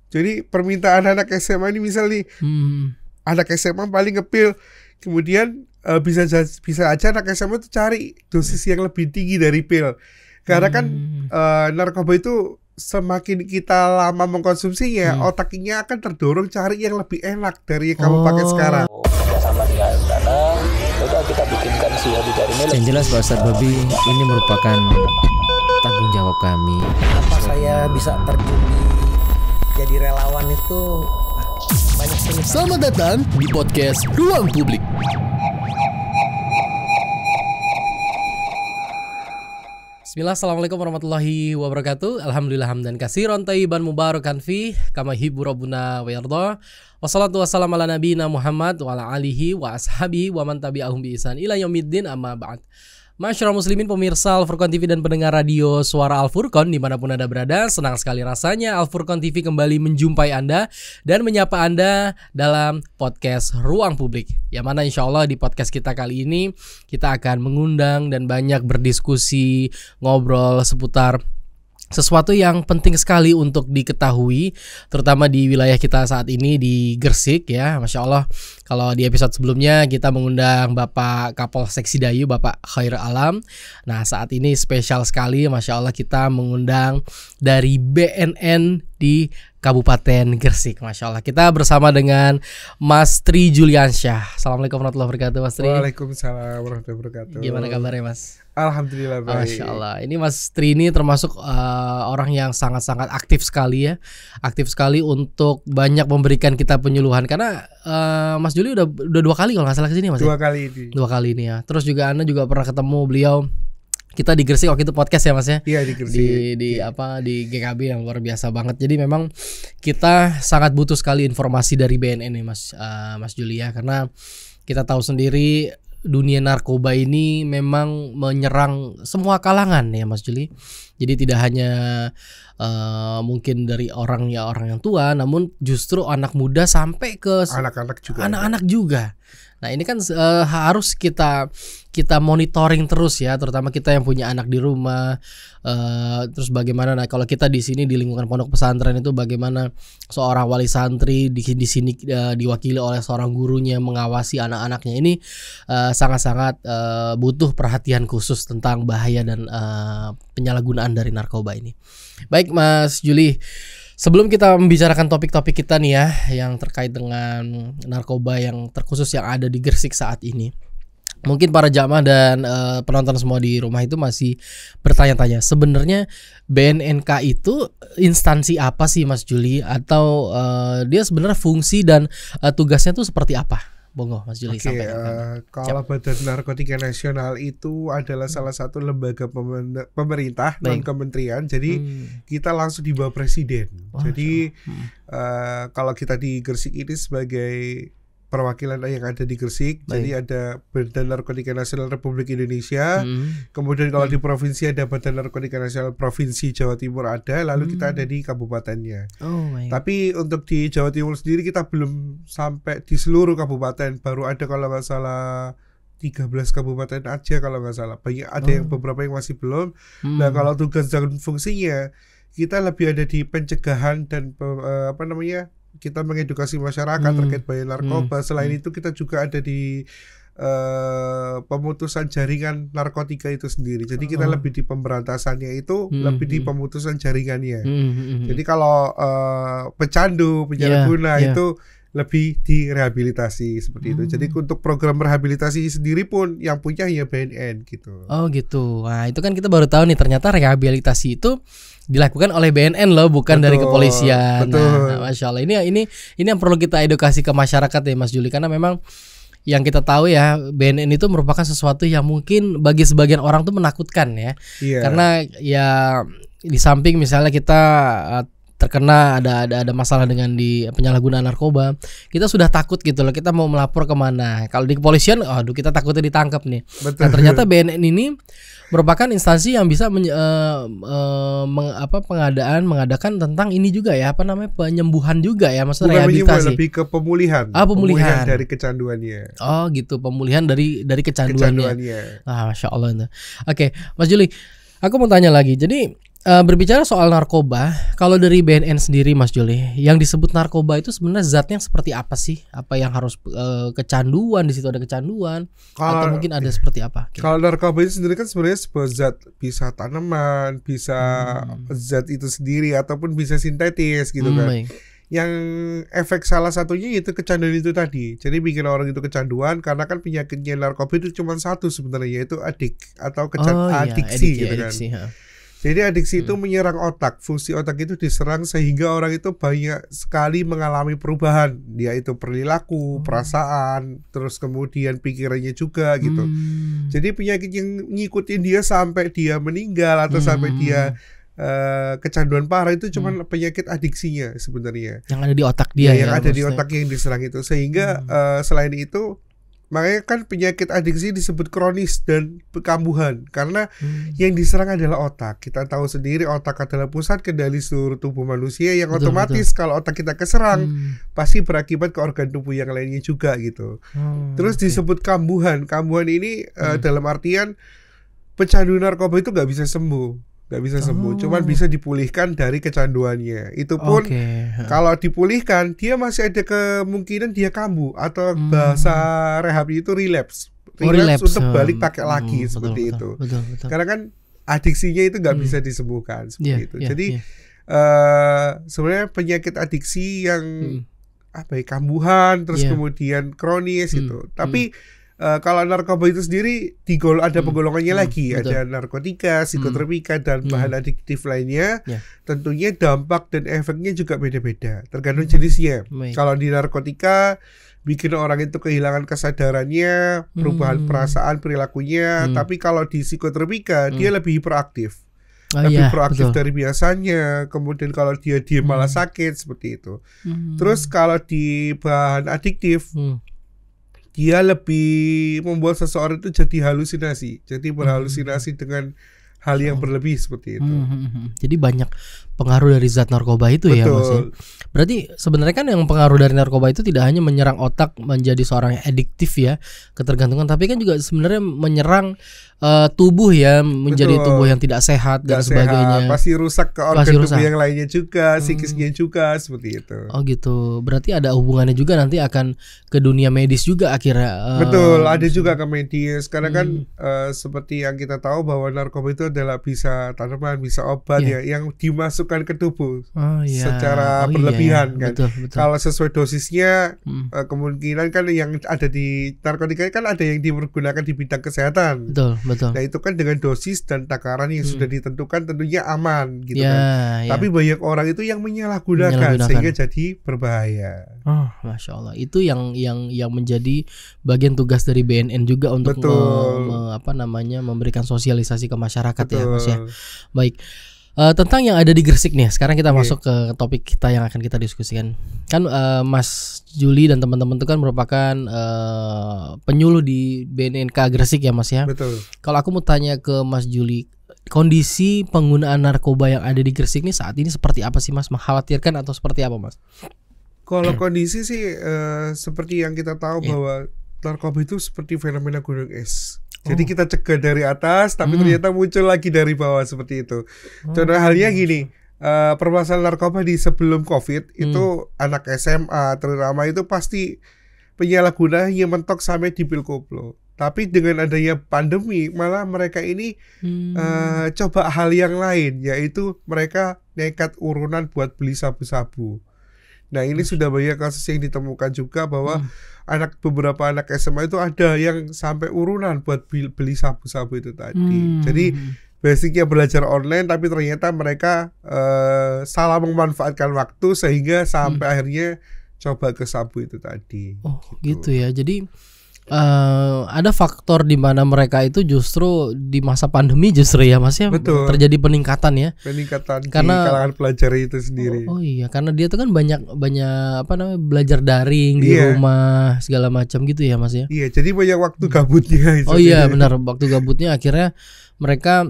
Jadi permintaan anak SMA ini misal nih, anak SMA paling ngepil, kemudian bisa aja anak SMA itu cari dosis yang lebih tinggi dari pil. Karena kan narkoba itu semakin kita lama mengkonsumsinya, otaknya akan terdorong cari yang lebih enak dari yang kamu pakai sekarang. Sama dengan sana, udah kita bikinkan si Hadi Karim. Yang jelas Pak Ustadz Bobi, ini merupakan tanggung jawab kami. Apa saya bisa terjun jadi relawan itu banyak sekali. Selamat datang di podcast Ruang Publik. Bismillah, assalamualaikum warahmatullahi wabarakatuh. Alhamdulillah hamdan katsiran thayyiban mubarakan fi kama yuhibbu rabbuna wa yarda. Wassalatu wassalamu ala nabiyina Muhammad wa ala alihi wa ashabihi wa man tabi'ahum bi ihsan ila yaumiddin, amma ba'd. Masyarakat muslimin, pemirsa Al-Furqan TV dan pendengar radio Suara Al-Furqan dimanapun Anda berada, senang sekali rasanya Al-Furqan TV kembali menjumpai Anda dan menyapa Anda dalam podcast Ruang Publik. Yang mana insya Allah di podcast kita kali ini kita akan mengundang dan banyak berdiskusi, ngobrol seputar sesuatu yang penting sekali untuk diketahui, terutama di wilayah kita saat ini di Gresik ya. Masya Allah, kalau di episode sebelumnya kita mengundang Bapak Kapolsek Sidayu, Bapak Khairul Alam. Nah saat ini spesial sekali, Masya Allah, kita mengundang dari BNN di Kabupaten Gresik. Masya Allah, kita bersama dengan Mas Tri Juliansyah. Assalamualaikum warahmatullahi wabarakatuh, Mas Tri. Waalaikumsalam warahmatullahi wabarakatuh. Gimana kabarnya, Mas? Alhamdulillah baik. Masya Allah, ini Mas Tri ini termasuk orang yang sangat-sangat aktif sekali ya. Aktif sekali untuk banyak memberikan kita penyuluhan. Karena Mas Juli udah 2 kali kalau nggak salah kesini, Mas. 2 kali ini. 2 kali ini ya. Terus juga Anda juga pernah ketemu beliau. Kita di Gresik waktu itu podcast ya, Mas ya. Iya, di Gresik. Di GKB yang luar biasa banget. Jadi memang kita sangat butuh sekali informasi dari BNN nih, Mas Juli ya. Karena kita tahu sendiri dunia narkoba ini memang menyerang semua kalangan ya, Mas Juli. Jadi tidak hanya mungkin dari orang yang tua, namun justru anak muda sampai ke anak-anak juga. Nah ini kan harus kita monitoring terus ya, terutama kita yang punya anak di rumah. Terus bagaimana? Nah kalau kita di sini di lingkungan pondok pesantren itu bagaimana seorang wali santri di sini diwakili oleh seorang gurunya mengawasi anak-anaknya ini sangat-sangat butuh perhatian khusus tentang bahaya dan penyalahgunaan dari narkoba ini. Baik Mas Juli, sebelum kita membicarakan topik-topik kita nih ya yang terkait dengan narkoba yang terkhusus yang ada di Gresik saat ini, mungkin para jamaah dan penonton semua di rumah itu masih bertanya-tanya, sebenarnya BNNK itu instansi apa sih Mas Juli, atau dia sebenarnya fungsi dan tugasnya tuh seperti apa? Bongo Mas Juli sampaikan. Kalau Badan Narkotika Nasional itu adalah salah satu lembaga pemerintah non kementerian. Jadi kita langsung di bawah presiden. Jadi kalau kita di Gresik ini sebagai perwakilan yang ada di Gresik, jadi ada Badan Narkotika Nasional Republik Indonesia. Kemudian kalau di provinsi ada Badan Narkotika Nasional Provinsi Jawa Timur ada, lalu kita ada di kabupatennya. Tapi untuk di Jawa Timur sendiri kita belum sampai di seluruh kabupaten, baru ada kalau nggak salah 13 kabupaten aja kalau nggak salah. Banyak ada yang beberapa yang masih belum. Nah kalau tugas dan fungsinya kita lebih ada di pencegahan dan kita mengedukasi masyarakat terkait bahaya narkoba. Selain itu kita juga ada di pemutusan jaringan narkotika itu sendiri. Jadi kita lebih di pemberantasannya itu, lebih di pemutusan jaringannya. Jadi kalau pecandu, penyalahguna itu lebih di rehabilitasi seperti itu. Jadi untuk program rehabilitasi sendiri pun yang punya ya BNN gitu. Oh gitu. Nah itu kan kita baru tahu nih, ternyata rehabilitasi itu dilakukan oleh BNN loh, bukan dari kepolisian. Nah, Masya Allah, ini yang perlu kita edukasi ke masyarakat ya Mas Juli, karena memang yang kita tahu ya BNN itu merupakan sesuatu yang mungkin bagi sebagian orang tuh menakutkan ya. Karena ya di samping misalnya kita terkena ada masalah dengan di penyalahgunaan narkoba, kita sudah takut gitu loh, kita mau melapor kemana. Kalau di kepolisian, aduh kita takutnya ditangkap nih. Nah ternyata BNN ini merupakan instansi yang bisa mengadakan tentang ini juga ya, penyembuhan juga ya, maksudnya rehabilitasi. Lebih ke pemulihan. Pemulihan dari kecanduannya. Oh gitu, pemulihan dari kecanduannya. Masya Allah itu. Oke, Mas Juli, aku mau tanya lagi. Jadi Berbicara soal narkoba, kalau dari BNN sendiri Mas Juli, yang disebut narkoba itu sebenarnya zatnya seperti apa sih? Apa yang harus kecanduan, di situ ada kecanduan atau mungkin ada seperti apa? Kalau narkoba itu sendiri kan sebenarnya sebuah zat, bisa tanaman, bisa zat itu sendiri ataupun bisa sintetis gitu kan. Baik. Yang efek salah satunya itu kecanduan itu tadi. Jadi bikin orang itu kecanduan karena kan penyakitnya narkoba itu cuma satu sebenarnya, yaitu adiksi gitu kan. Jadi adiksi itu menyerang otak, fungsi otak itu diserang sehingga orang itu banyak sekali mengalami perubahan. Dia itu perilaku, perasaan, terus kemudian pikirannya juga gitu. Jadi penyakit yang ngikutin dia sampai dia meninggal atau sampai dia kecanduan parah itu cuma penyakit adiksinya sebenarnya. Yang ada di otak dia yang ada di otak yang diserang itu. Sehingga selain itu, makanya kan penyakit adiksi disebut kronis dan kambuhan karena yang diserang adalah otak. Kita tahu sendiri otak adalah pusat kendali seluruh tubuh manusia yang otomatis kalau otak kita keserang pasti berakibat ke organ tubuh yang lainnya juga gitu. Terus disebut kambuhan. Kambuhan ini dalam artian pecandu narkoba itu nggak bisa sembuh. Cuman bisa dipulihkan dari kecanduannya. Itu pun kalau dipulihkan dia masih ada kemungkinan dia kambuh atau bahasa rehab itu relapse untuk balik pakai lagi seperti itu. Betul. Karena kan adiksinya itu nggak bisa disembuhkan seperti itu. Jadi sebenarnya penyakit adiksi yang kambuhan terus kemudian kronis gitu. Tapi kalau narkoba itu sendiri ada penggolongannya lagi, ada narkotika, psikotropika dan bahan adiktif lainnya. Tentunya dampak dan efeknya juga beda-beda, tergantung jenisnya. Kalau di narkotika bikin orang itu kehilangan kesadarannya, perubahan perasaan, perilakunya. Tapi kalau di psikotropika dia lebih hiperaktif. Lebih proaktif dari biasanya. Kemudian kalau dia diem malah sakit seperti itu. Terus kalau di bahan adiktif dia lebih membuat seseorang itu jadi halusinasi, jadi berhalusinasi dengan hal yang berlebih seperti itu. Jadi banyak pengaruh dari zat narkoba itu. Betul. Ya Mas ya. Berarti sebenarnya kan yang pengaruh dari narkoba itu tidak hanya menyerang otak menjadi seorang yang adiktif ya, ketergantungan, tapi kan juga sebenarnya menyerang tubuh ya, menjadi tubuh yang tidak sehat dan sebagainya. Pasti rusak ke organ tubuh yang lainnya juga, psikisnya juga seperti itu. Oh gitu. Berarti ada hubungannya juga nanti akan ke dunia medis juga akhirnya. Betul, ada juga ke medis. Karena kan seperti yang kita tahu bahwa narkoba itu adalah bisa tanaman, bisa obat ya yang dimasukkan ke tubuh secara berlebihan kan. Betul. Kalau sesuai dosisnya kemungkinan kan yang ada di narkotika kan ada yang dipergunakan di bidang kesehatan. Betul. Nah itu kan dengan dosis dan takaran yang sudah ditentukan tentunya aman gitu kan. Tapi banyak orang itu yang menyalahgunakan sehingga jadi berbahaya. Masya Allah. Itu yang menjadi bagian tugas dari BNN juga untuk memberikan sosialisasi ke masyarakat ya Mas ya. Baik. Tentang yang ada di Gresik nih. Sekarang kita masuk ke topik kita yang akan kita diskusikan. Kan Mas Juli dan teman-teman itu kan merupakan penyuluh di BNNK Gresik ya Mas ya. Betul. Kalau aku mau tanya ke Mas Juli, kondisi penggunaan narkoba yang ada di Gresik ini saat ini seperti apa sih Mas? Mengkhawatirkan atau seperti apa Mas? Kalau kondisi sih seperti yang kita tahu bahwa narkoba itu seperti fenomena gunung es. Jadi kita cegah dari atas, tapi ternyata muncul lagi dari bawah seperti itu. Contoh halnya gini, permasalahan narkoba di sebelum COVID itu anak SMA terutama itu pasti penyalahgunanya mentok sampai di pil koplo. Tapi dengan adanya pandemi, malah mereka ini coba hal yang lain, yaitu mereka nekat urunan buat beli sabu-sabu. Nah ini sudah banyak kasus yang ditemukan juga bahwa beberapa anak SMA itu ada yang sampai urunan buat beli sabu-sabu itu tadi. Jadi basicnya belajar online, tapi ternyata mereka salah memanfaatkan waktu sehingga sampai akhirnya coba ke sabu itu tadi. Gitu ya. Jadi ada faktor di mana mereka itu justru di masa pandemi justru ya Mas ya. Betul. Terjadi peningkatan ya. Karena di kalangan pelajar itu sendiri. Iya, karena dia tuh kan banyak belajar daring di rumah segala macam gitu ya Mas ya. Iya, jadi banyak waktu gabutnya itu. Iya, benar, waktu gabutnya akhirnya mereka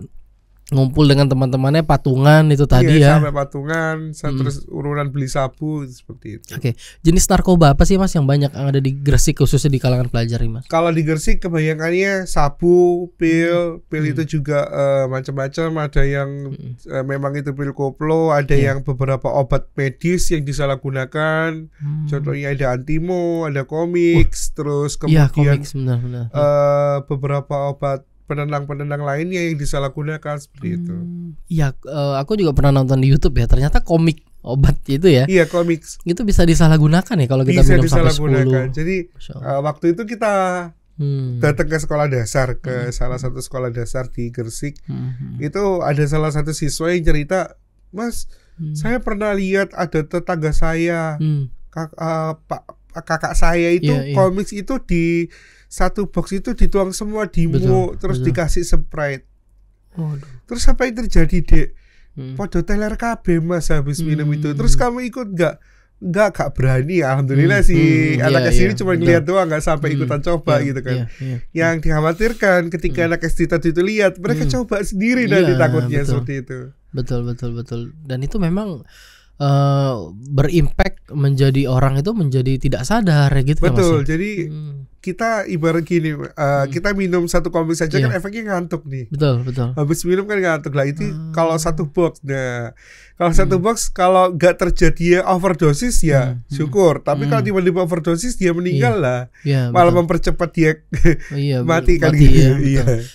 ngumpul dengan teman-temannya patungan itu tadi ya. Sampai patungan, terus urunan beli sabu seperti itu. Oke. Jenis narkoba apa sih Mas yang banyak yang ada di Gresik khususnya di kalangan pelajar nih Mas? Kalau di Gresik kebanyakannya sabu, pil itu juga macam-macam. Ada yang memang itu pil koplo, ada yang beberapa obat medis yang disalahgunakan. Contohnya ada antimo, ada komiks, terus kemudian komiks, benar. Beberapa obat penenang lainnya yang disalahgunakan seperti itu. Iya, aku juga pernah nonton di YouTube ya. Ternyata komik obat itu ya. Iya, komiks. Itu bisa disalahgunakan ya kalau kita minum sampai 10. Jadi waktu itu kita datang ke sekolah dasar, ke salah satu sekolah dasar di Gresik. Itu ada salah satu siswa yang cerita, "Mas, saya pernah lihat ada tetangga saya, kakak saya itu komiks itu di satu box itu dituang semua Dimo, terus dikasih Sprite." Terus apa yang terjadi, Dek? Podo teler kabeh Mas habis minum itu. Terus kamu ikut gak berani. Alhamdulillah sih anak SD ini cuma ngeliat doang, gak sampai ikutan coba gitu kan. Yang dikhawatirkan ketika anak SD tadi itu lihat, mereka coba sendiri nanti takutnya seperti itu. Betul. Dan itu memang berimpact menjadi orang itu menjadi tidak sadar ya gitu. Betul. Jadi kita ibarat gini, kita minum satu komik saja kan efeknya ngantuk nih. Betul. Habis minum kan ngantuk lah itu kalau satu box. Nah, kalau satu box kalau nggak terjadi overdosis ya syukur. Tapi kalau tiba-tiba overdosis dia meninggal lah. Malah mempercepat dia mati kan gitu.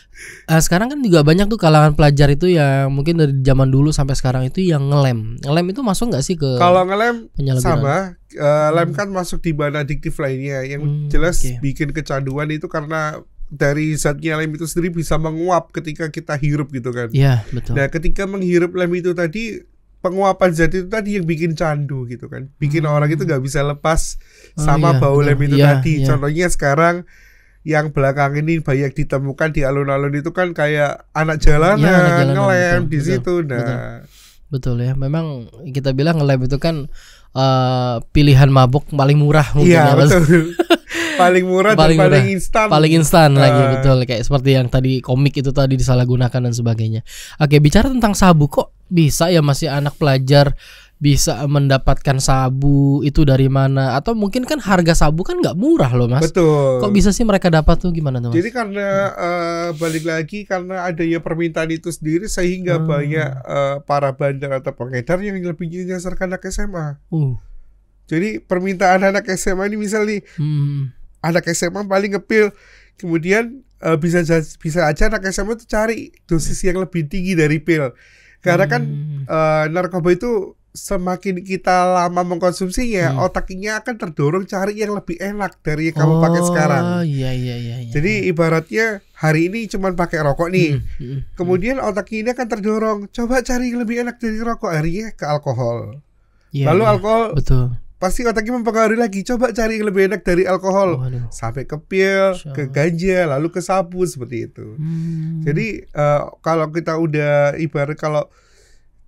Sekarang kan juga banyak tuh kalangan pelajar itu yang mungkin dari zaman dulu sampai sekarang itu yang ngelem itu masuk nggak sih ke? Kalau ngelem sama, lem kan masuk di bahan adiktif lainnya. Yang jelas bikin kecanduan itu karena dari zatnya lem itu sendiri bisa menguap ketika kita hirup gitu kan. Iya, betul. Nah, ketika menghirup lem itu tadi, penguapan zat itu tadi yang bikin candu gitu kan. Bikin orang itu nggak bisa lepas sama bau lem itu tadi. Contohnya sekarang yang belakang ini banyak ditemukan di alun-alun itu kan kayak anak jalanan ngelem di situ. Nah, betul ya. Memang kita bilang ngelem itu kan pilihan mabuk paling murah mungkin. Iya, betul. Paling murah dan paling instan. Paling instan lagi, betul. Kayak seperti yang tadi komik itu tadi disalahgunakan dan sebagainya. Oke, bicara tentang sabu, kok bisa ya masih anak pelajar bisa mendapatkan sabu itu dari mana? Atau mungkin kan harga sabu kan nggak murah loh Mas. Betul. Kok bisa sih mereka dapat tuh, gimana tuh Mas? Jadi karena balik lagi karena adanya permintaan itu sendiri sehingga banyak para bandar atau pengedar yang lebih menyasarkan anak SMA. Jadi permintaan anak SMA ini misal nih anak SMA paling ngepil, kemudian bisa aja anak SMA itu cari dosis yang lebih tinggi dari pil. Karena kan narkoba itu semakin kita lama mengkonsumsinya, otaknya akan terdorong cari yang lebih enak dari yang kamu pakai sekarang. Iya. Jadi ibaratnya hari ini cuma pakai rokok nih, kemudian otaknya ini akan terdorong coba cari yang lebih enak dari rokok, akhirnya ke alkohol. Lalu alkohol, betul. Pasti otaknya mempengaruhi lagi, coba cari yang lebih enak dari alkohol, sampai ke pil, ke ganja, lalu ke sabu seperti itu. Jadi kalau kita udah ibarat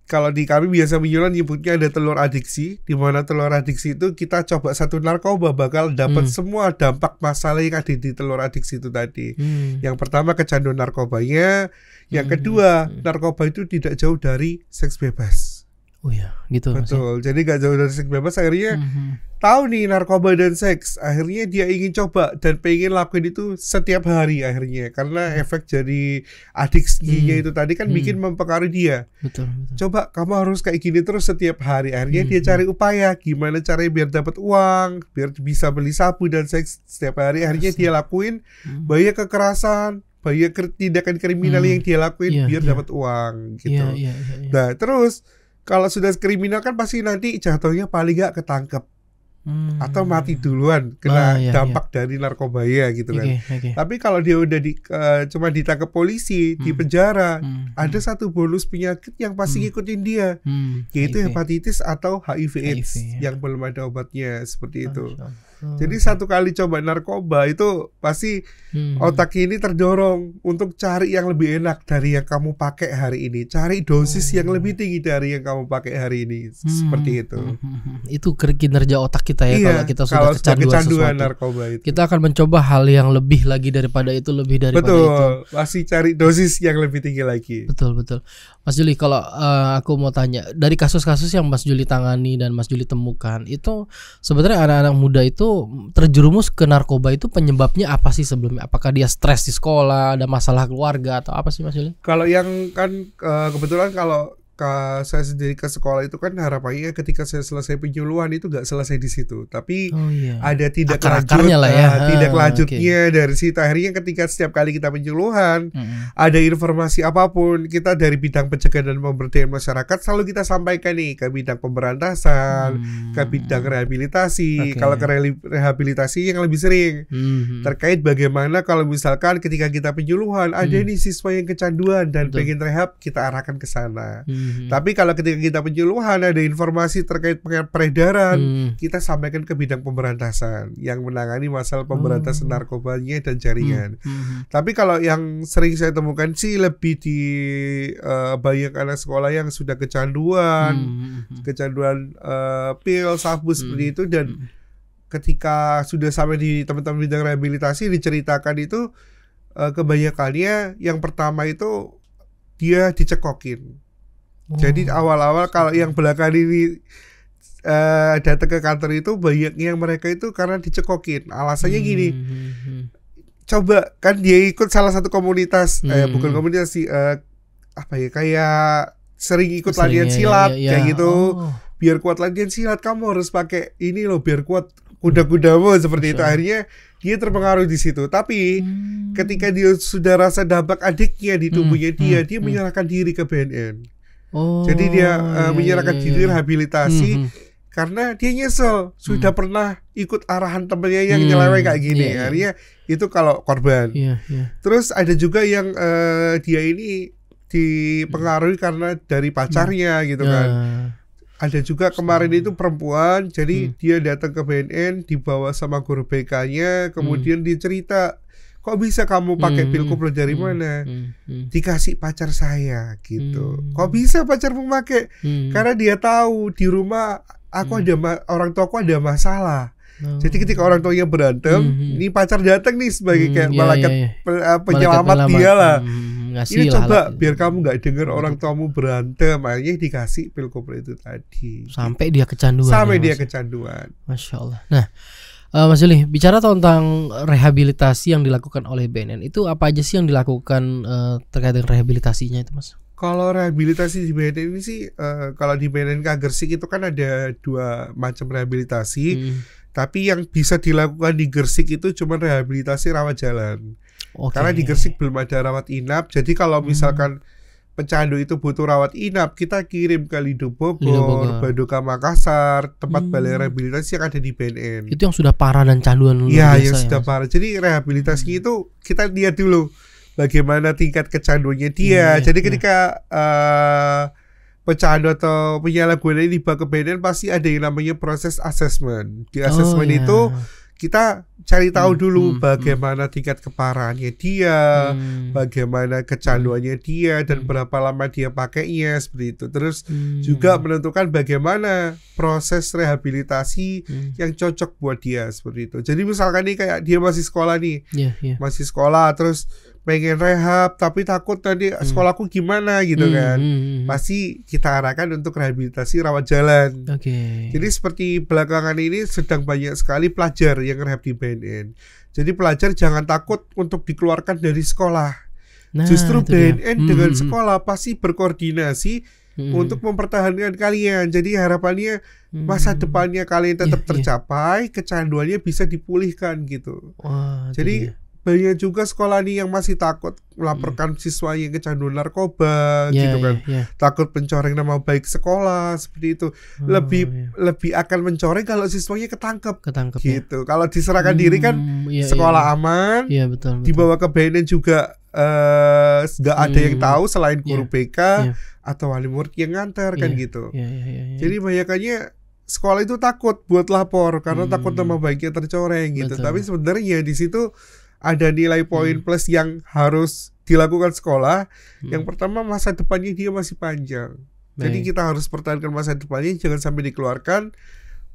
kalau di kami biasa nyebutnya ada telur adiksi, di mana telur adiksi itu kita coba satu narkoba bakal dapat semua dampak masalah yang ada di telur adiksi itu tadi. Yang pertama kecanduan narkobanya, yang kedua narkoba itu tidak jauh dari seks bebas. Oh ya, gitu. Betul. Jadi gak jauh dari seks bebas, akhirnya tahu nih narkoba dan seks, akhirnya dia ingin coba dan pengen lakuin itu setiap hari akhirnya, karena efek jadi adiksinya itu tadi kan bikin mempengaruhi dia. Betul. Coba kamu harus kayak gini terus setiap hari. Akhirnya dia cari upaya gimana caranya biar dapat uang, biar bisa beli sabu dan seks setiap hari. Akhirnya dia lakuin banyak kekerasan, banyak tindakan kriminal yang dia lakuin biar dapat uang gitu. Nah, terus kalau sudah kriminal kan pasti nanti jatuhnya paling gak ketangkep atau mati duluan kena dampak dari narkobanya gitu kan. Tapi kalau dia udah cuma ditangkap polisi di penjara, ada satu bonus penyakit yang pasti ngikutin dia, yaitu hepatitis atau HIV/AIDS yang belum ada obatnya seperti itu. Jadi satu kali coba narkoba itu pasti otak ini terdorong untuk cari yang lebih enak dari yang kamu pakai hari ini, cari dosis yang lebih tinggi dari yang kamu pakai hari ini, seperti itu. Itu kinerja otak kita ya, kalau kita sudah kecanduan narkoba itu. Kita akan mencoba hal yang lebih lagi daripada itu, lebih daripada itu. Pasti cari dosis yang lebih tinggi lagi. Betul. Mas Juli, kalau aku mau tanya, dari kasus-kasus yang Mas Juli tangani dan Mas Juli temukan, itu sebenarnya anak-anak muda itu terjerumus ke narkoba itu penyebabnya apa sih sebelumnya? Apakah dia stres di sekolah, ada masalah keluarga, atau apa sih Mas Juli? Kalau yang kan kebetulan kalau saya sendiri ke sekolah itu kan harapannya ketika saya selesai penyuluhan itu gak selesai di situ, tapi ada tidak lanjutnya dari situ. Akhirnya ketika setiap kali kita penyuluhan ada informasi apapun, kita dari bidang pencegahan dan pemberdayaan masyarakat selalu kita sampaikan nih ke bidang pemberantasan, ke bidang rehabilitasi. Kalau ke rehabilitasi yang lebih sering terkait bagaimana kalau misalkan ketika kita penyuluhan ada nih siswa yang kecanduan dan pengen rehab, kita arahkan ke sana. Tapi kalau ketika kita penyuluhan ada informasi terkait peredaran, kita sampaikan ke bidang pemberantasan yang menangani masalah pemberantasan narkobanya dan jaringan. Tapi kalau yang sering saya temukan sih lebih di banyak anak sekolah yang sudah kecanduan pil, sabu seperti itu, dan ketika sudah sampai di teman-teman bidang rehabilitasi diceritakan itu kebanyakannya yang pertama itu dia dicekokin. Jadi awal-awal kalau yang belakangan ini datang ke kantor itu banyak yang mereka itu karena dicekokin. Alasannya gini, coba kan dia ikut salah satu komunitas, bukan komunitas sih, kayak sering ikut latihan silat kayak gitu. Biar kuat latihan silat kamu harus pakai ini loh, biar kuat kuda-kudamu seperti itu. Akhirnya dia terpengaruh di situ. Tapi ketika dia sudah rasa dampak adiknya di tubuhnya dia menyerahkan diri ke BNN. Jadi dia menyerahkan diri rehabilitasi karena dia nyesel sudah pernah ikut arahan temennya yang nyeleweng kayak gini. Akhirnya itu kalau korban. Terus ada juga yang dia ini dipengaruhi karena dari pacarnya gitu kan. Ada juga kemarin itu perempuan, jadi dia datang ke BNN dibawa sama guru BK-nya, kemudian dia cerita, kok bisa kamu pakai pil koplo dari mana? Dikasih pacar saya gitu. Kok bisa pacarmu pakai? Karena dia tahu di rumah aku ada orang tuaku ada masalah. Jadi ketika orang tuanya berantem, ini pacar datang nih sebagai kayak malaikat penyelamat dia lah. Ini coba biar kamu nggak dengar orang tuamu berantem, akhirnya dikasih pil koplo itu tadi. Sampai dia kecanduan. Sampai dia kecanduan. Masya Allah. Nah, Mas Juli, bicara tentang rehabilitasi yang dilakukan oleh BNN, itu apa aja sih yang dilakukan terkait dengan rehabilitasinya itu, Mas? Kalau rehabilitasi di BNN ini sih, kalau di BNN Gersik itu kan ada 2 macam rehabilitasi. Tapi yang bisa dilakukan di Gersik itu cuma rehabilitasi rawat jalan. Karena di Gersik belum ada rawat inap. Jadi kalau misalkan pecandu itu butuh rawat inap, kita kirim ke Lido Bogor, Badoka Makassar, tempat balai rehabilitasi yang ada di BNN. Itu yang sudah parah dan canduan. Iya, yang sudah parah. Jadi rehabilitasi itu kita lihat dulu bagaimana tingkat kecanduannya dia. Jadi ketika pecandu atau penyalahguna ini dibawa ke BNN, pasti ada yang namanya proses assessment. Di assessment itu kita cari tahu dulu bagaimana tingkat keparahannya dia, bagaimana kecanduannya dia, dan berapa lama dia pakainya seperti itu. Terus juga menentukan bagaimana proses rehabilitasi yang cocok buat dia seperti itu. Jadi misalkan nih kayak dia masih sekolah nih, masih sekolah terus pengen rehab tapi takut tadi sekolahku gimana gitu kan, pasti kita arahkan untuk rehabilitasi rawat jalan. Jadi seperti belakangan ini sedang banyak sekali pelajar yang rehab di BNN. Jadi pelajar jangan takut untuk dikeluarkan dari sekolah. Justru BNN dengan sekolah pasti berkoordinasi untuk mempertahankan kalian. Jadi harapannya masa depannya kalian tetap tercapai, kecanduannya bisa dipulihkan gitu. Jadi banyak juga sekolah nih yang masih takut melaporkan siswa yang kecanduan narkoba gitu kan. Takut mencoreng nama baik sekolah seperti itu. Lebih akan mencoreng kalau siswanya ketangkep gitu. Kalau diserahkan diri kan sekolah aman. Betul. Dibawa ke BNN juga nggak ada yang tahu selain guru BK atau wali murid yang ngantar kan gitu. Jadi banyakannya sekolah itu takut buat lapor karena takut nama baiknya tercoreng gitu. Betul. Tapi sebenarnya di situ ada nilai poin plus yang harus dilakukan sekolah. Yang pertama, masa depannya dia masih panjang. Jadi Baik. kita harus pertahankan masa depannya, jangan sampai dikeluarkan.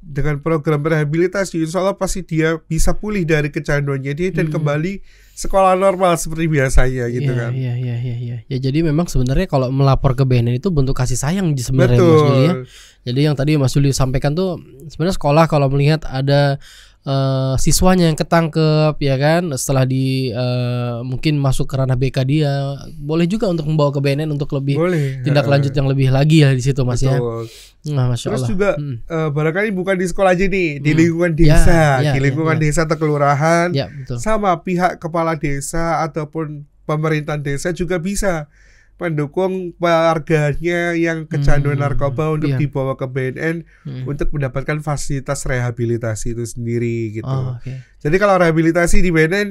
Dengan program rehabilitasi, insya Allah pasti dia bisa pulih dari kecanduannya dia dan kembali sekolah normal seperti biasanya gitu kan. Iya. Ya jadi memang sebenarnya kalau melapor ke BNN itu bentuk kasih sayang sebenarnya Mas Juli ya. Jadi yang tadi Mas Juli sampaikan tuh sebenarnya sekolah kalau melihat ada siswanya yang ketangkep ya kan, setelah mungkin masuk ke ranah BK dia, boleh juga untuk membawa ke BNN untuk lebih tindak lanjut yang lebih lagi ya di situ Mas. Betul. Ya. Nah, Masya Terus Allah. juga barangkali bukan di sekolah aja nih, di lingkungan desa, di lingkungan desa atau kelurahan, betul. sama pihak kepala desa ataupun pemerintahan desa juga bisa mendukung warganya yang kecanduan narkoba untuk dibawa ke BNN untuk mendapatkan fasilitas rehabilitasi itu sendiri gitu. Jadi kalau rehabilitasi di BNN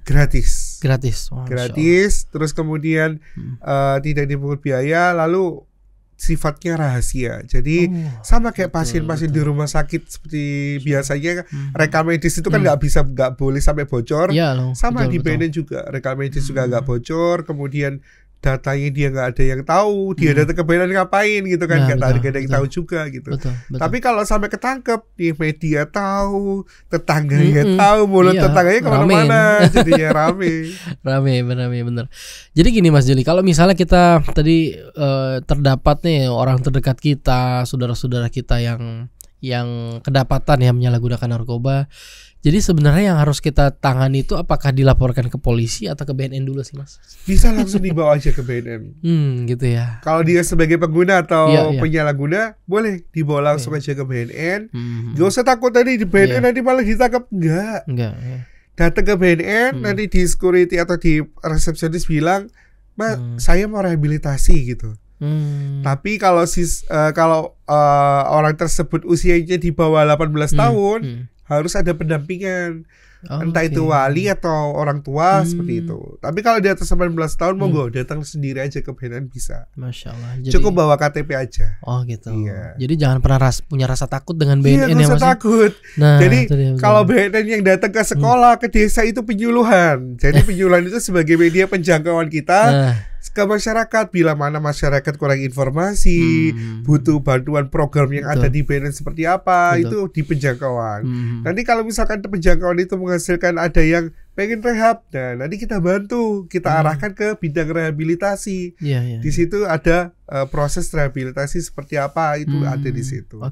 gratis. Gratis, terus kemudian tidak dipungut biaya, lalu sifatnya rahasia. Jadi sama kayak pasien-pasien di rumah sakit seperti biasanya rekam medis itu kan nggak boleh sampai bocor. Sama di BNN juga rekam medis juga nggak bocor. Kemudian datanya dia nggak ada yang tahu, dia datang ke BNN ngapain gitu kan, nggak ada yang tahu juga gitu. Tapi kalau sampai ketangkep, di media tahu, tetangganya tahu, mulut tetangganya kemana-mana, jadinya rame, benar. Jadi gini Mas Juli, kalau misalnya kita tadi terdapat nih orang terdekat kita, saudara-saudara kita yang kedapatan ya menyalahgunakan narkoba. Jadi sebenarnya yang harus kita tangani itu apakah dilaporkan ke polisi atau ke BNN dulu sih Mas? Bisa langsung dibawa aja ke BNN. Gitu ya. Kalau dia sebagai pengguna atau penyalahguna, boleh dibawa langsung aja ke BNN. Gak usah takut tadi di BNN nanti malah ditangkap. Enggak. Datang ke BNN, nanti di security atau di resepsionis bilang, Mbak, saya mau rehabilitasi gitu. Tapi kalau orang tersebut usianya di bawah 18 tahun, harus ada pendampingan. Entah itu wali atau orang tua seperti itu. Tapi kalau di atas 18 tahun monggo datang sendiri aja ke BNN bisa. Masya Allah. Jadi, cukup bawa KTP aja. Oh gitu. Iya. Jadi jangan pernah punya rasa takut dengan BNN ya Mas. Takut. Nah, jadi kalau BNN yang datang ke sekolah, ke desa itu penyuluhan. Jadi penyuluhan itu sebagai media penjangkauan kita ke masyarakat, bila mana masyarakat kurang informasi, butuh bantuan program yang ada di BNN seperti apa, itu di penjangkauan. Nanti kalau misalkan penjangkauan itu menghasilkan ada yang pengen rehab, nah nanti kita bantu, kita arahkan ke bidang rehabilitasi. Di situ ada proses rehabilitasi seperti apa, itu ada di situ.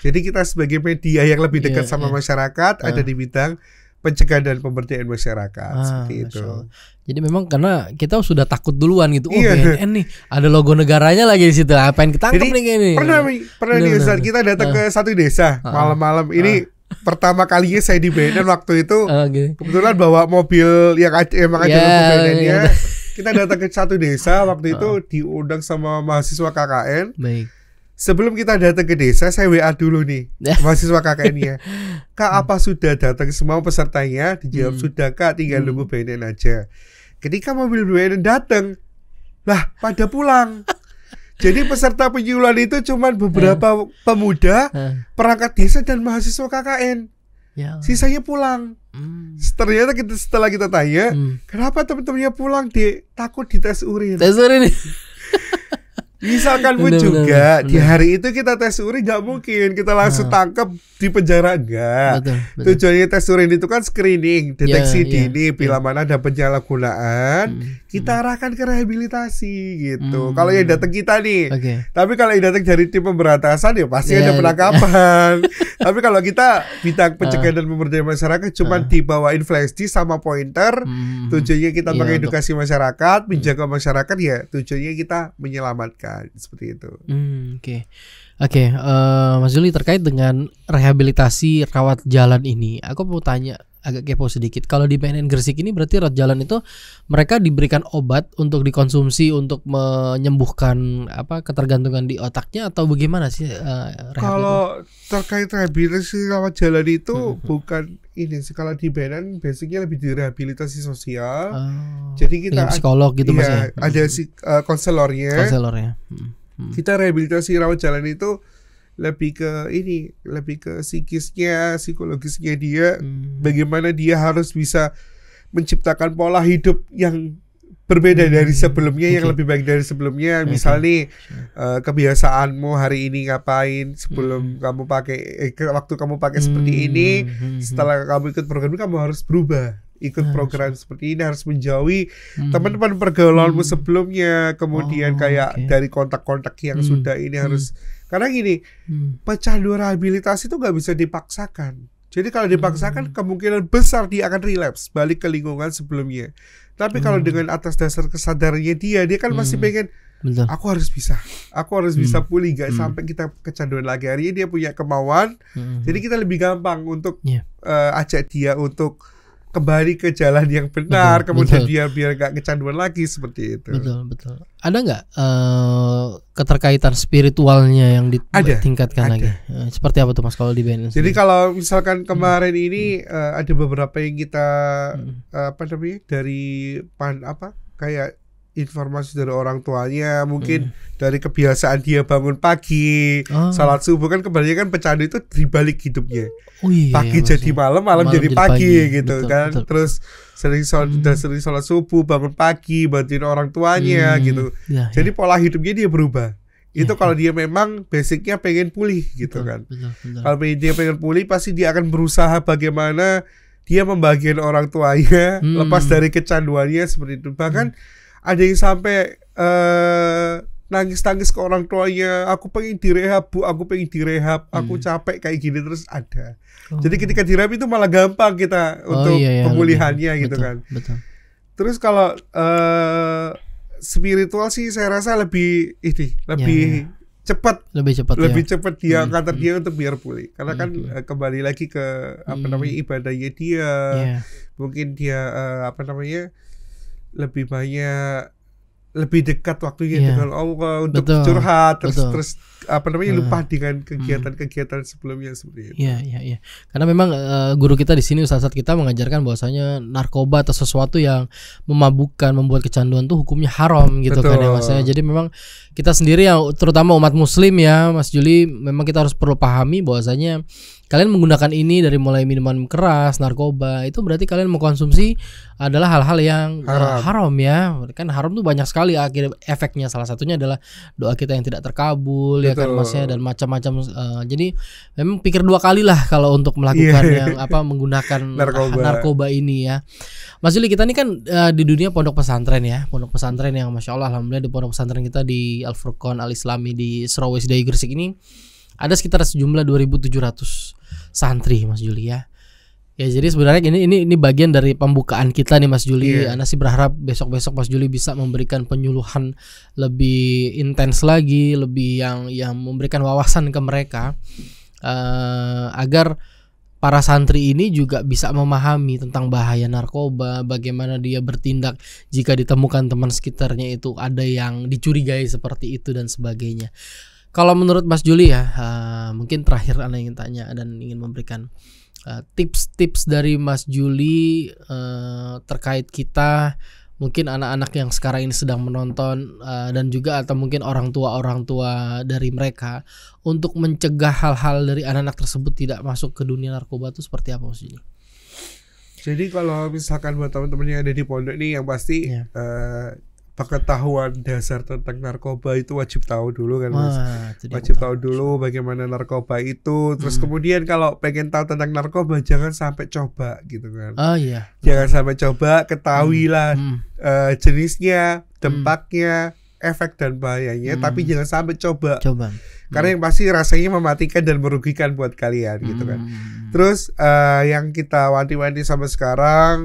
Jadi kita sebagai media yang lebih dekat sama masyarakat, ada di bidang pencegahan dan pemberdayaan masyarakat seperti itu. Jadi memang karena kita sudah takut duluan gitu. BNN nih ada logo negaranya lagi di situ. Apain ketangkep nih kayak ini. Pernah nih saat kita datang ke satu desa malam-malam ini pertama kalinya saya di BNN waktu itu kebetulan bawa mobil yang emang ada logo BNN-nya. Kita datang ke satu desa waktu itu diundang sama mahasiswa KKN. Baik. Sebelum kita datang ke desa, saya WA dulu nih mahasiswa KKN-nya. Kak, apa sudah datang semua pesertanya? Dijawab sudah Kak, tinggal nunggu BNN aja. Ketika mobil BNN datang, lah pada pulang. Jadi peserta penyuluhan itu cuma beberapa pemuda, perangkat desa dan mahasiswa KKN. Sisanya pulang. Ternyata setelah kita tanya, kenapa teman-temannya pulang? Takut dites urin. Tes urin. Misalkan pun juga di hari itu kita tes urin, nggak mungkin kita langsung tangkap di penjara, enggak. Tujuannya tes urin itu kan screening, deteksi dini bila mana ada penyalahgunaan, kita arahkan ke rehabilitasi gitu. Kalau yang datang kita nih, tapi kalau yang datang dari tim pemberantasan ya pasti ada penangkapan. Tapi kalau kita bidang pencegahan dan pemberdayaan masyarakat cuma dibawain flash disk sama pointer, tujuannya kita mengedukasi masyarakat, menjaga masyarakat, ya tujuannya kita menyelamatkan. Seperti itu. Oke, Mas Juli, terkait dengan rehabilitasi rawat jalan ini, aku mau tanya agak kepo sedikit. Kalau di BNN Gresik ini berarti rawat jalan itu mereka diberikan obat untuk dikonsumsi untuk menyembuhkan ketergantungan di otaknya atau bagaimana sih? Kalau terkait rehabilitasi rawat jalan itu bukan ini sih. Kalau di BNN basicnya lebih di rehabilitasi sosial. Jadi kita psikolog gitu Mas ya. Ada konselornya. Kita rehabilitasi rawat jalan itu lebih ke psikisnya, psikologisnya dia, bagaimana dia harus bisa menciptakan pola hidup yang berbeda dari sebelumnya, yang lebih baik dari sebelumnya. Misalnya kebiasaanmu hari ini ngapain sebelum kamu pakai waktu kamu pakai seperti ini, setelah kamu ikut program ini kamu harus berubah. Ikut program seperti ini, harus menjauhi teman-teman pergaulanmu sebelumnya, kemudian kayak dari kontak-kontak yang sudah ini harus, karena gini, pecandu rehabilitasi itu nggak bisa dipaksakan. Jadi kalau dipaksakan kemungkinan besar dia akan relapse, balik ke lingkungan sebelumnya. Tapi kalau dengan atas dasar kesadarannya dia kan masih pengen, aku harus bisa pulih, gak sampai kita kecanduan lagi. Hari ini dia punya kemauan, jadi kita lebih gampang untuk ajak dia untuk kembali ke jalan yang benar, kemudian dia biar gak kecanduan lagi, seperti itu. Betul. Ada nggak keterkaitan spiritualnya yang ditingkatkan lagi? Seperti apa tuh Mas kalau di BNN? Jadi kalau misalkan kemarin ini ada beberapa yang kita dari kayak informasi dari orang tuanya, mungkin dari kebiasaan dia bangun pagi, salat subuh, kan kebanyakan pecandu itu dibalik hidupnya. Pagi jadi malam jadi pagi gitu, kan. Betul. Terus sering sholat subuh, bangun pagi, bantuin orang tuanya gitu. Jadi pola hidupnya dia berubah. Itu kalau dia memang basicnya pengen pulih gitu, kan. Kalau dia pengen pulih, pasti dia akan berusaha bagaimana dia membahagiakan orang tuanya, lepas dari kecanduannya seperti itu. Bahkan ada yang sampai nangis-nangis ke orang tuanya, aku pengen direhab Bu, aku pengen direhab, aku capek kayak gini, terus ada. Jadi ketika direhab itu malah gampang kita untuk pemulihannya gitu, kan. Betul. Terus kalau spiritual sih saya rasa lebih cepat dia kantor dia untuk biar pulih, karena kan kembali lagi ke ibadahnya dia, mungkin dia lebih dekat waktunya dengan Allah untuk curhat, terus lupa dengan kegiatan-kegiatan sebelumnya seperti itu. Iya. Karena memang guru kita di sini, ustaz kita mengajarkan bahwasanya narkoba atau sesuatu yang memabukkan, membuat kecanduan tuh hukumnya haram gitu. Kan ya Mas. Jadi memang kita sendiri yang terutama umat muslim ya Mas Juli, memang kita harus perlu pahami bahwasanya kalian menggunakan ini dari mulai minuman keras, narkoba, itu berarti kalian mengkonsumsi adalah hal-hal yang haram ya. Kan haram tuh banyak sekali akhir efeknya. Salah satunya adalah doa kita yang tidak terkabul, ya kan Mas ya, dan macam-macam. Jadi memang pikir dua kali lah kalau untuk melakukan yang menggunakan narkoba ini ya. Mas Juli, kita ini kan di dunia pondok pesantren ya. Pondok pesantren yang Masya Allah, alhamdulillah di pondok pesantren kita di Al-Furqan Al-Islami di Sulawesi Daya Gresik ini ada sekitar sejumlah 2.700 santri Mas Juli ya. Ya jadi sebenarnya ini bagian dari pembukaan kita nih Mas Juli. Ana sih berharap besok-besok Mas Juli bisa memberikan penyuluhan lebih intens lagi, lebih yang memberikan wawasan ke mereka agar para santri ini juga bisa memahami tentang bahaya narkoba, bagaimana dia bertindak jika ditemukan teman sekitarnya itu ada yang dicurigai seperti itu dan sebagainya. Kalau menurut Mas Juli ya, mungkin terakhir Ana ingin tanya dan ingin memberikan tips-tips dari Mas Juli terkait kita, mungkin anak-anak yang sekarang ini sedang menonton dan juga atau mungkin orang tua dari mereka untuk mencegah hal-hal dari anak-anak tersebut tidak masuk ke dunia narkoba itu seperti apa Mas Juli? Jadi kalau misalkan buat teman-teman yang ada di pondok ini, yang pasti pengetahuan dasar tentang narkoba itu wajib tahu dulu kan Mas. Wajib tahu dulu bagaimana narkoba itu. Terus kemudian kalau pengen tahu tentang narkoba, jangan sampai coba gitu kan. Jangan sampai coba, ketahuilah jenisnya, dampaknya, efek dan bahayanya, tapi jangan sampai coba. Karena yang pasti rasanya mematikan dan merugikan buat kalian gitu kan. Terus yang kita wanti-wanti sampai sekarang,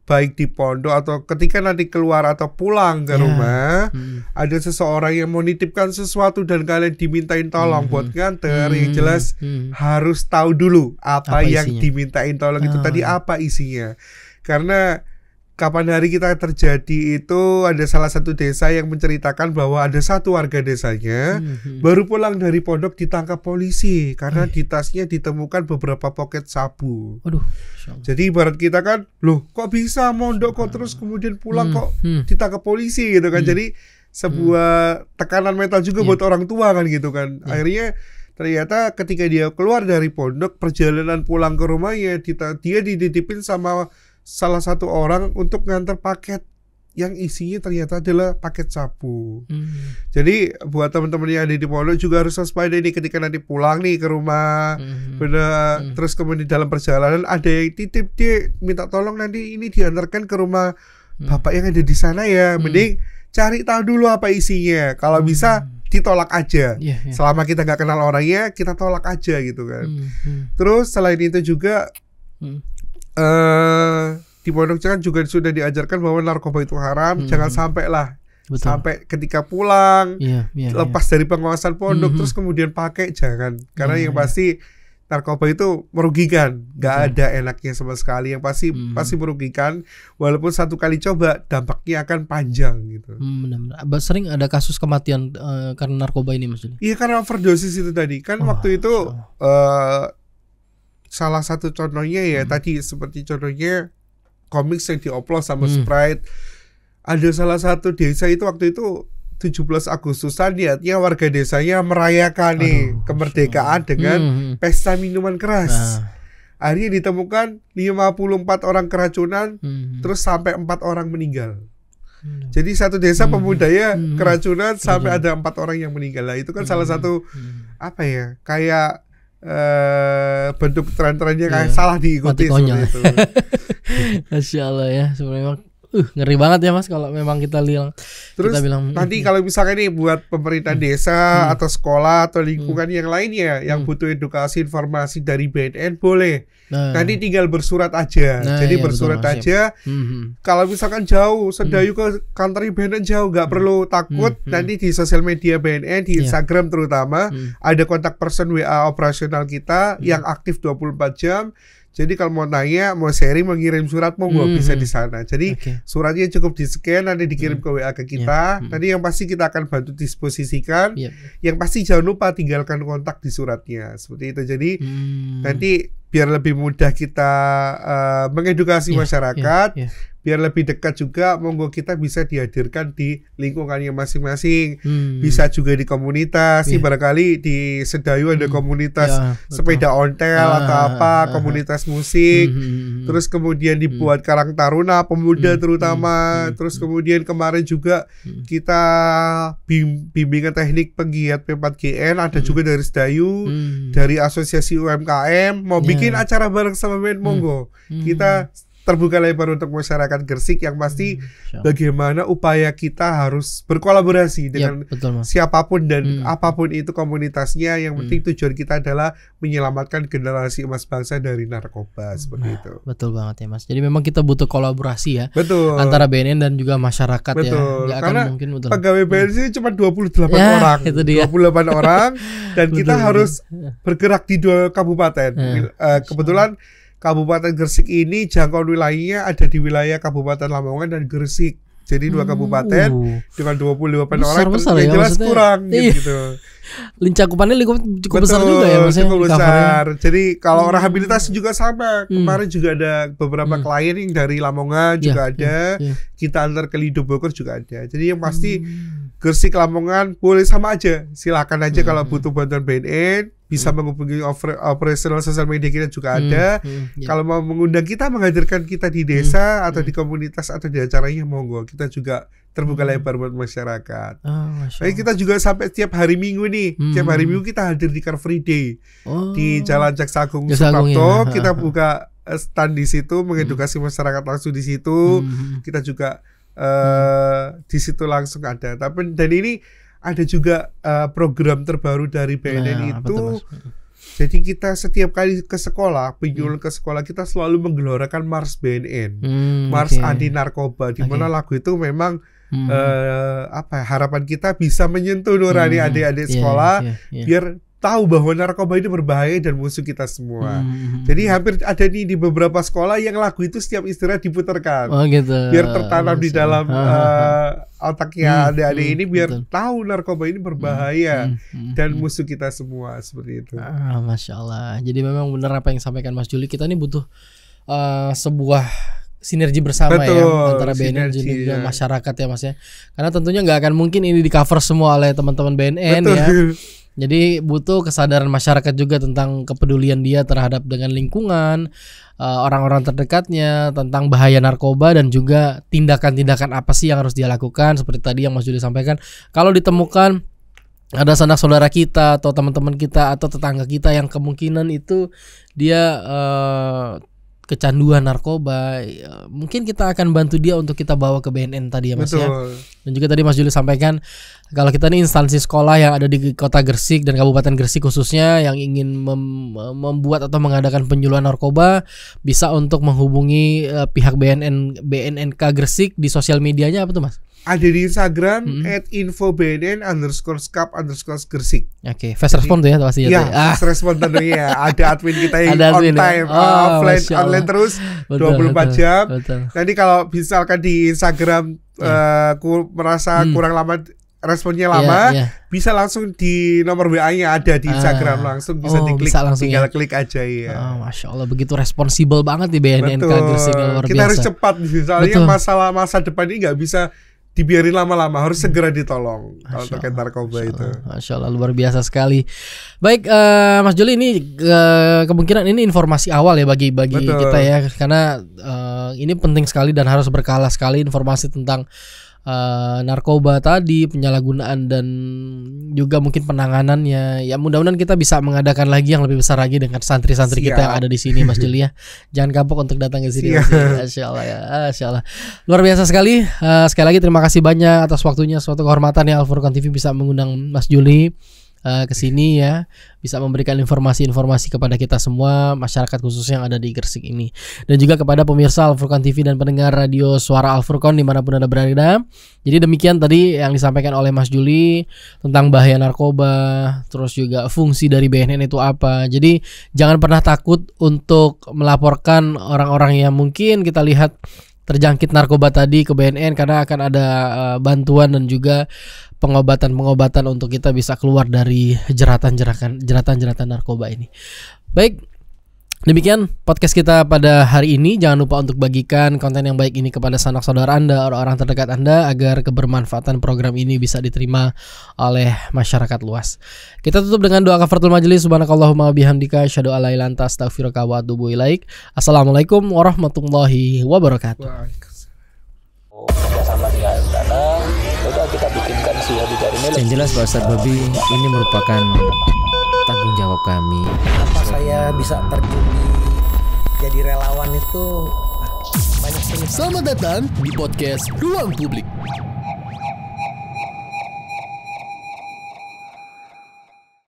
baik di pondok atau ketika nanti keluar atau pulang ke rumah, ada seseorang yang menitipkan sesuatu dan kalian dimintain tolong buat nganter, yang jelas harus tahu dulu apa yang dimintain tolong itu tadi apa isinya. Karena kapan hari kita terjadi itu ada salah satu desa yang menceritakan bahwa ada satu warga desanya baru pulang dari pondok ditangkap polisi karena di tasnya ditemukan beberapa poket sabu. Jadi ibarat kita kan, loh kok bisa mondok kok terus kemudian pulang kok ditangkap polisi gitu kan. Jadi sebuah tekanan mental juga buat orang tua kan gitu kan. Akhirnya ternyata ketika dia keluar dari pondok, perjalanan pulang ke rumahnya dia dititipin sama salah satu orang untuk nganter paket yang isinya ternyata adalah paket sabu. Jadi buat teman-teman yang ada di pondok juga harus waspada nih ketika nanti pulang nih ke rumah. Terus kemudian dalam perjalanan ada yang titip, dia minta tolong nanti ini diantarkan ke rumah bapak yang ada di sana ya. Mending cari tahu dulu apa isinya. Kalau bisa ditolak aja. Selama kita nggak kenal orangnya, kita tolak aja gitu kan. Terus selain itu juga di pondok kan juga sudah diajarkan bahwa narkoba itu haram. Jangan sampai lah sampai ketika pulang lepas dari pengawasan pondok terus kemudian pakai, jangan. Karena yang pasti narkoba itu merugikan, nggak ada enaknya sama sekali. Yang pasti merugikan. Walaupun satu kali coba, dampaknya akan panjang gitu. Benar-benar. Sering ada kasus kematian karena narkoba ini, Mas Juli? Iya, karena overdosis itu tadi kan. Waktu itu salah satu contohnya ya tadi seperti contohnya komik yang dioplos sama Sprite. Ada salah satu desa itu waktu itu 17 Agustusan niatnya warga desanya merayakan kemerdekaan dengan pesta minuman keras. Akhirnya ditemukan 54 orang keracunan, terus sampai 4 orang meninggal. Jadi satu desa pemudanya keracunan sampai ada 4 orang yang meninggal. Lah itu kan salah satu apa ya, kayak bentuk tren-trennya kayak salah diikuti seperti itu. Masya Allah ya, sebenarnya ngeri banget ya Mas kalau memang kita lihat. Terus kita bilang, nanti kalau misalkan nih buat pemerintah desa atau sekolah atau lingkungan yang lainnya yang butuh edukasi informasi dari BNN boleh. Nanti tinggal bersurat aja. Jadi bersurat aja. Kalau misalkan jauh, Sedayu ke kantor BNN jauh, nggak perlu takut. Nanti di sosial media BNN, di Instagram terutama, ada kontak person WA operasional kita yang aktif 24 jam. Jadi kalau mau nanya, mau sharing, mau ngirim surat, mau bisa di sana. Jadi suratnya cukup di-scan, nanti dikirim ke WA ke kita. Nanti yang pasti kita akan bantu disposisikan. Yang pasti jangan lupa tinggalkan kontak di suratnya. Seperti itu. Jadi nanti biar lebih mudah kita mengedukasi masyarakat, biar lebih dekat juga, monggo kita bisa dihadirkan di lingkungannya masing-masing. Bisa juga di komunitas, barangkali di Sedayu ada komunitas sepeda ontel atau apa, komunitas musik. Terus kemudian dibuat Karang Taruna pemuda terutama. Terus kemudian kemarin juga kita bimbingan teknik penggiat P4GN ada juga dari Sedayu, dari Asosiasi UMKM mau bikin acara bareng sama BNN, monggo. Kita terbuka lebar untuk masyarakat Gresik. Yang pasti bagaimana upaya kita harus berkolaborasi dengan siapapun dan apapun itu komunitasnya. Yang penting tujuan kita adalah menyelamatkan generasi emas bangsa dari narkoba. Seperti itu. Betul banget ya Mas. Jadi memang kita butuh kolaborasi ya. Betul. Antara BNN dan juga masyarakat. Betul. Ya. Karena pegawai BNN cuma 28 orang. Itu dia. 28 orang dan kita harus bergerak di 2 kabupaten. Kebetulan Kabupaten Gresik ini jangkauan wilayahnya ada di wilayah Kabupaten Lamongan dan Gresik. Jadi 2 kabupaten dengan 28 orang besar ya, jelas kurang gitu. Cakupannya cukup besar juga ya Mas. Cukup besar. Jadi kalau rehabilitasi juga sama. Kemarin juga ada beberapa klien yang dari Lamongan juga ada. Kita antar ke Lido Bogor juga ada. Jadi yang pasti Gresik Lamongan boleh sama aja. Silakan aja kalau butuh bantuan BNN. Bisa menghubungi operasional sosial media kita juga ada. Kalau mau mengundang kita, menghadirkan kita di desa atau di komunitas atau di acaranya, monggo. Kita juga terbuka lebar buat masyarakat. Jadi kita juga sampai tiap hari Minggu nih. Tiap hari Minggu kita hadir di Car Free Day di Jalan Jaksa Agung Suprapto. Kita buka stand di situ, mengedukasi masyarakat langsung di situ. Kita juga di situ langsung ada. Tapi dan ini ada juga program terbaru dari BNN itu. Jadi kita setiap kali ke sekolah, penyuluhan ke sekolah, kita selalu menggelorakan Mars BNN, Mars Anti Narkoba, di mana lagu itu memang harapan kita bisa menyentuh nurani adik-adik sekolah, biar tahu bahwa narkoba ini berbahaya dan musuh kita semua. Jadi hampir ada nih di beberapa sekolah yang lagu itu setiap istirahat diputarkan. Biar tertanam di dalam otaknya adik-adik ini, biar tahu narkoba ini berbahaya dan musuh kita semua. Seperti itu. Masya Allah. Jadi memang benar apa yang disampaikan Mas Juli. Kita ini butuh sebuah sinergi bersama. Betul, ya antara BNN dan juga masyarakat ya Mas ya. Karena tentunya nggak akan mungkin ini di cover semua oleh teman-teman BNN. Betul. Ya. Jadi butuh kesadaran masyarakat juga tentang kepedulian dia terhadap dengan lingkungan, orang-orang terdekatnya, tentang bahaya narkoba dan juga tindakan-tindakan apa sih yang harus dia lakukan. Seperti tadi yang Mas Juli sampaikan, kalau ditemukan ada sanak saudara kita atau teman-teman kita atau tetangga kita yang kemungkinan itu dia kecanduan narkoba, mungkin kita akan bantu dia untuk kita bawa ke BNN tadi ya Mas. Betul. Ya. Dan juga tadi Mas Juli sampaikan kalau kita ini instansi sekolah yang ada di Kota Gresik dan Kabupaten Gresik khususnya yang ingin membuat atau mengadakan penyuluhan narkoba, bisa untuk menghubungi pihak BNNK Gresik di sosial medianya apa tuh Mas? Ada di Instagram @infobnn_skap_Gresik. Oke, fast respon tuh ya pasti ya. Fast respon tentunya. Ada admin kita yang on time, online terus 24 jam. Betul. Nanti kalau misalkan di Instagram merasa kurang lama responnya lama, bisa langsung di nomor WA-nya ada di Instagram, langsung bisa diklik, tinggal klik aja ya. Masya Allah, begitu responsibel banget di BNN Gresik, luar biasa. Kita harus cepat, misalnya masalah masa depan ini nggak bisa dibiarin lama-lama, harus segera ditolong kalau terkait narkoba itu. Masya Allah, luar biasa sekali. Baik, Mas Juli, ini kemungkinan ini informasi awal ya bagi kita ya, karena ini penting sekali dan harus berkala sekali informasi tentang narkoba tadi, penyalahgunaan dan juga mungkin penanganannya. Ya mudah-mudahan kita bisa mengadakan lagi yang lebih besar lagi dengan santri-santri kita yang ada di sini Mas Juli ya. Jangan kapok untuk datang ke sini. Masya Allah ya, Masya Allah. Luar biasa sekali. Sekali lagi terima kasih banyak atas waktunya, suatu kehormatan ya Al Furqan TV bisa mengundang Mas Juli ke sini ya, bisa memberikan informasi-informasi kepada kita semua, masyarakat khususnya yang ada di Gresik ini, dan juga kepada pemirsa Al Furqan TV dan pendengar radio Suara Al Furqan dimanapun Anda berada. Jadi demikian tadi yang disampaikan oleh Mas Juli tentang bahaya narkoba, terus juga fungsi dari BNN itu apa. Jadi jangan pernah takut untuk melaporkan orang-orang yang mungkin kita lihat terjangkit narkoba tadi ke BNN, karena akan ada bantuan dan juga pengobatan untuk kita bisa keluar dari jeratan narkoba ini. Baik, demikian podcast kita pada hari ini. Jangan lupa untuk bagikan konten yang baik ini kepada sanak saudara Anda, orang-orang terdekat Anda, agar kebermanfaatan program ini bisa diterima oleh masyarakat luas. Kita tutup dengan doa kafaratul majelis. Subhanakallahumma bihamdika asyhadu an la ilaha illa anta astaghfiruka wa atubu ilaik. Assalamualaikum warahmatullahi wabarakatuh. Kerjasama dengan sana, udah kita bikinkan sih dari nilai. Yang jelas Pak Ustadz Bobi, ini merupakan tanggung jawab kami. Apa saya bisa terjun jadi relawan itu banyak. Selamat datang di podcast Ruang Publik.